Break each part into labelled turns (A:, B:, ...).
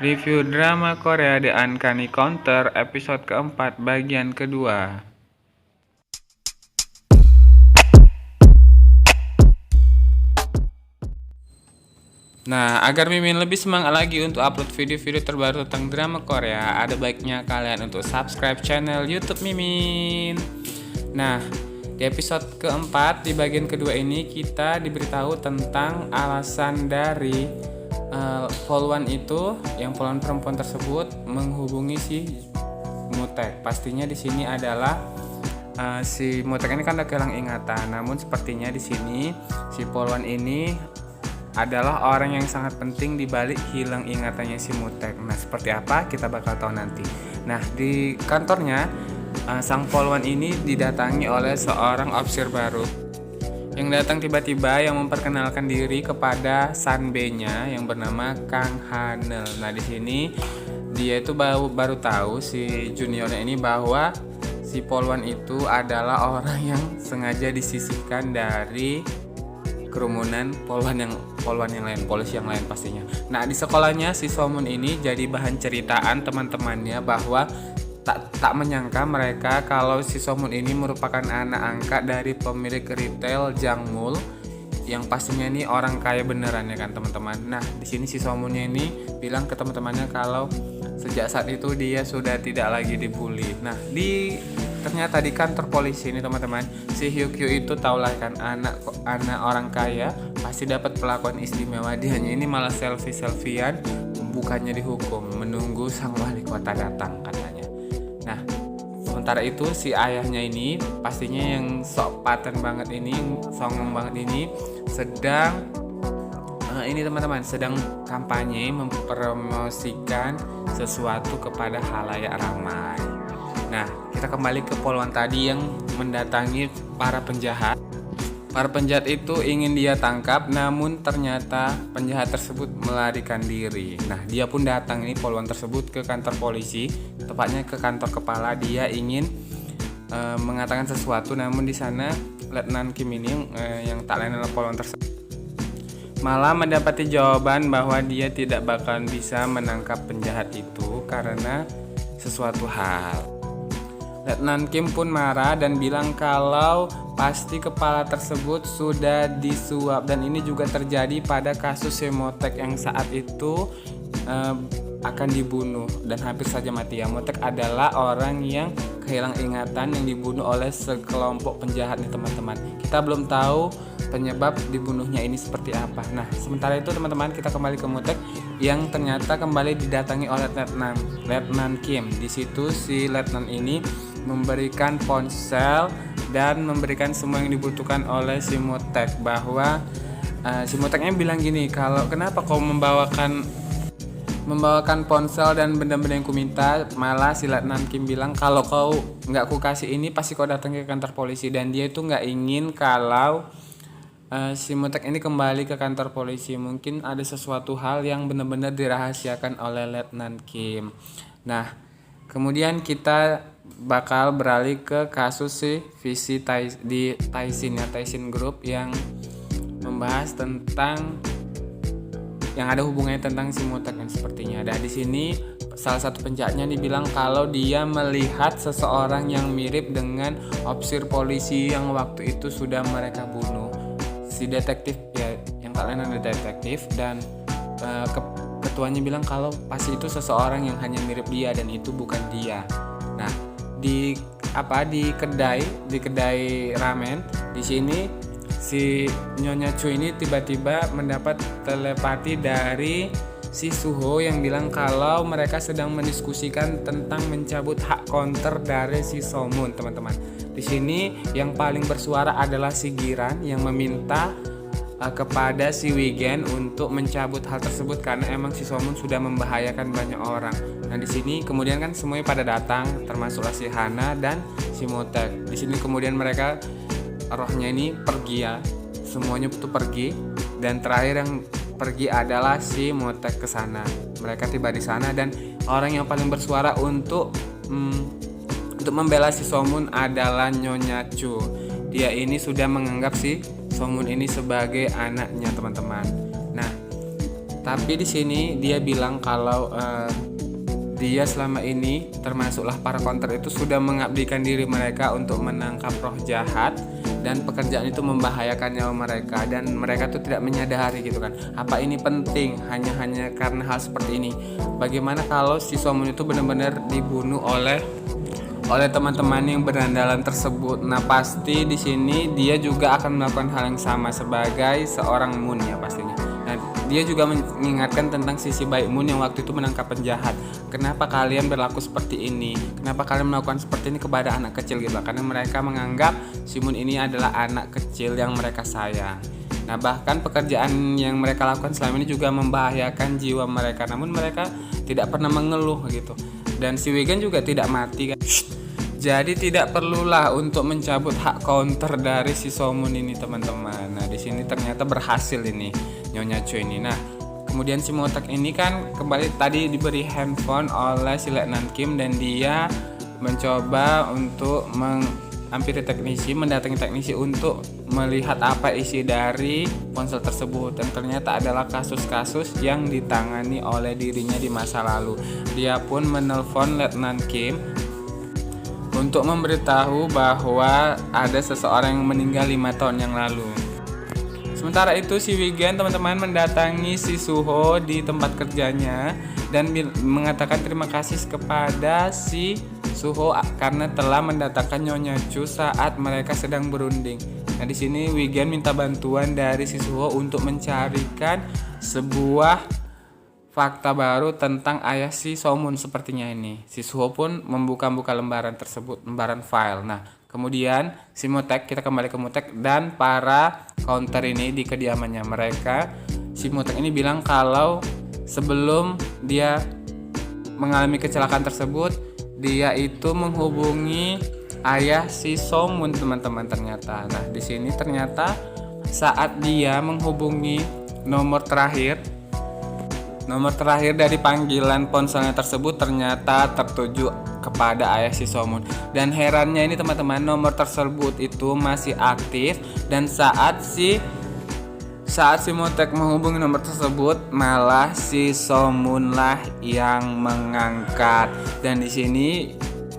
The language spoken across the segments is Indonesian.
A: Review drama Korea The Uncanny Counter episode keempat bagian kedua. Nah, agar Mimin lebih semangat lagi untuk upload video-video terbaru tentang drama Korea, ada baiknya kalian untuk subscribe channel YouTube Mimin. Nah, di episode keempat di bagian kedua ini kita diberitahu tentang alasan dari Polwan itu, yang Polwan perempuan tersebut menghubungi si Mutek. Pastinya di sini adalah si Mutek ini kan udah kehilangan ingatan. Namun sepertinya di sini si Polwan ini adalah orang yang sangat penting di balik hilang ingatannya si Mutek. Nah, seperti apa kita bakal tahu nanti. Nah, di kantornya sang Polwan ini didatangi oleh seorang officer baru yang datang tiba-tiba yang memperkenalkan diri kepada Sanbe-nya yang bernama Kang Hanel. Nah, di sini dia itu baru tahu si juniornya ini bahwa si Polwan itu adalah orang yang sengaja disisihkan dari kerumunan polwan yang lain, polisi yang lain pastinya. Nah, di sekolahnya si Somun ini jadi bahan ceritaan teman-temannya bahwa tak menyangka mereka kalau si Somun ini merupakan anak angkat dari pemilik retail Jangmul yang pastinya ini orang kaya beneran ya kan teman-teman. Nah, di sini si Somunnya ini bilang ke teman-temannya kalau sejak saat itu dia sudah tidak lagi dibully. Nah, ternyata di kantor polisi ini teman-teman, si Hyukyu itu taulah kan anak orang kaya pasti dapat perlakuan istimewa. Dia ini malah selfie-selfian, bukannya dihukum, menunggu sang wali kota datang katanya. Nah, sementara itu si ayahnya ini pastinya yang sok paten banget ini, songong banget ini sedang sedang kampanye mempromosikan sesuatu kepada khalayak ramai. Nah, kita kembali ke Polwan tadi yang mendatangi para penjahat. Para penjahat itu ingin dia tangkap, namun ternyata penjahat tersebut melarikan diri. Nah, dia pun datang ini Polwan tersebut ke kantor polisi, tepatnya ke kantor kepala. Dia ingin mengatakan sesuatu, namun di sana Letnan Kim ini yang tak lain adalah Polwan tersebut malah mendapati jawaban bahwa dia tidak bakalan bisa menangkap penjahat itu karena sesuatu hal. Letnan Kim pun marah dan bilang kalau pasti kepala tersebut sudah disuap, dan ini juga terjadi pada kasus Motek yang saat itu akan dibunuh dan hampir saja mati. Motek adalah orang yang kehilangan ingatan yang dibunuh oleh sekelompok penjahat nih teman-teman. Kita belum tahu penyebab dibunuhnya ini seperti apa. Nah, sementara itu teman-teman kita kembali ke Motek yang ternyata kembali didatangi oleh Letnan Kim. Di situ si Letnan ini memberikan ponsel dan memberikan semua yang dibutuhkan oleh si Motek, bahwa si Moteknya bilang gini, kalau kenapa kau membawakan ponsel dan benda-benda yang kuminta. Malah si Letnan Kim bilang kalau kau nggak ku kasih ini pasti kau datang ke kantor polisi, dan dia itu nggak ingin kalau si Motek ini kembali ke kantor polisi. Mungkin ada sesuatu hal yang benar-benar dirahasiakan oleh Letnan Kim. Nah, kemudian kita bakal beralih ke kasus si visi di Taisin Group yang membahas tentang yang ada hubungannya tentang si Motek kan sepertinya. Dan di sini salah satu penjahatnya dibilang kalau dia melihat seseorang yang mirip dengan officer polisi yang waktu itu sudah mereka bunuh. Si detektif ya, yang tak lain adalah detektif, dan ketuanya bilang kalau pasti itu seseorang yang hanya mirip dia dan itu bukan dia. Nah, di kedai ramen di sini si Nyonya Chu ini tiba-tiba mendapat telepati dari si Suho yang bilang kalau mereka sedang mendiskusikan tentang mencabut hak counter dari si Somun, teman-teman. Di sini yang paling bersuara adalah si Giran yang meminta kepada si Wigen untuk mencabut hal tersebut karena emang si Somun sudah membahayakan banyak orang. Nah, di sini kemudian kan semuanya pada datang, termasuklah si Hana dan si Motek. Di sini kemudian mereka rohnya ini pergi ya, semuanya itu pergi, dan terakhir yang pergi adalah si Motek ke sana. Mereka tiba di sana dan orang yang paling bersuara untuk membela si Somun adalah Nyonya Chu. Dia ini sudah menganggap si Somun ini sebagai anaknya, teman-teman. Nah, Tapi di sini dia bilang kalau dia selama ini termasuklah para counter itu sudah mengabdikan diri mereka untuk menangkap roh jahat, dan pekerjaan itu membahayakan nyawa mereka, dan mereka tuh tidak menyadari gitu kan. Apa ini penting hanya karena hal seperti ini? Bagaimana kalau si Somun itu benar-benar dibunuh oleh teman-teman yang berandalan tersebut? Nah, pasti di sini dia juga akan melakukan hal yang sama sebagai seorang Moon ya pastinya. Nah, dia juga mengingatkan tentang sisi baik Moon yang waktu itu menangkap penjahat. Kenapa kalian berlaku seperti ini? Kenapa kalian melakukan seperti ini kepada anak kecil gitu? Karena mereka menganggap si Moon ini adalah anak kecil yang mereka sayang. Nah, bahkan pekerjaan yang mereka lakukan selama ini juga membahayakan jiwa mereka, namun mereka tidak pernah mengeluh gitu. Dan si Wigan juga tidak mati kan. Jadi tidak perlulah untuk mencabut hak counter dari si Somun ini teman-teman. Nah, di sini ternyata berhasil ini Nyonya Chu ini. Nah, kemudian si Motek ini kan kembali tadi diberi handphone oleh si Letnan Kim, dan dia mencoba untuk menghampiri teknisi, mendatangi teknisi untuk melihat apa isi dari ponsel tersebut. Dan ternyata adalah kasus-kasus yang ditangani oleh dirinya di masa lalu. Dia pun menelpon Letnan Kim untuk memberitahu bahwa ada seseorang yang meninggal 5 tahun yang lalu. Sementara itu si Wigan teman-teman mendatangi si Suho di tempat kerjanya dan mengatakan terima kasih kepada si Suho karena telah mendatangkan Nyonya Chu saat mereka sedang berunding. Nah, di sini Wigan minta bantuan dari si Suho untuk mencarikan sebuah fakta baru tentang ayah si Somun sepertinya ini. Si Suho pun membuka-buka lembaran tersebut, lembaran file. Nah, kemudian si Motek, kita kembali ke Motek dan para counter ini di kediamannya mereka. Si Motek ini bilang kalau sebelum dia mengalami kecelakaan tersebut, dia itu menghubungi ayah si Somun teman-teman ternyata. Nah, di sini ternyata saat dia menghubungi nomor terakhir dari panggilan ponselnya tersebut ternyata tertuju kepada ayah si Somun. Dan herannya ini teman-teman, nomor tersebut itu masih aktif, dan saat si Motek menghubungi nomor tersebut malah si Somun lah yang mengangkat. Dan di sini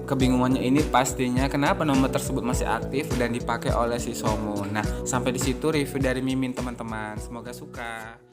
A: kebingungannya ini pastinya kenapa nomor tersebut masih aktif dan dipakai oleh si Somun. Nah, sampai di situ review dari Mimin teman-teman. Semoga suka.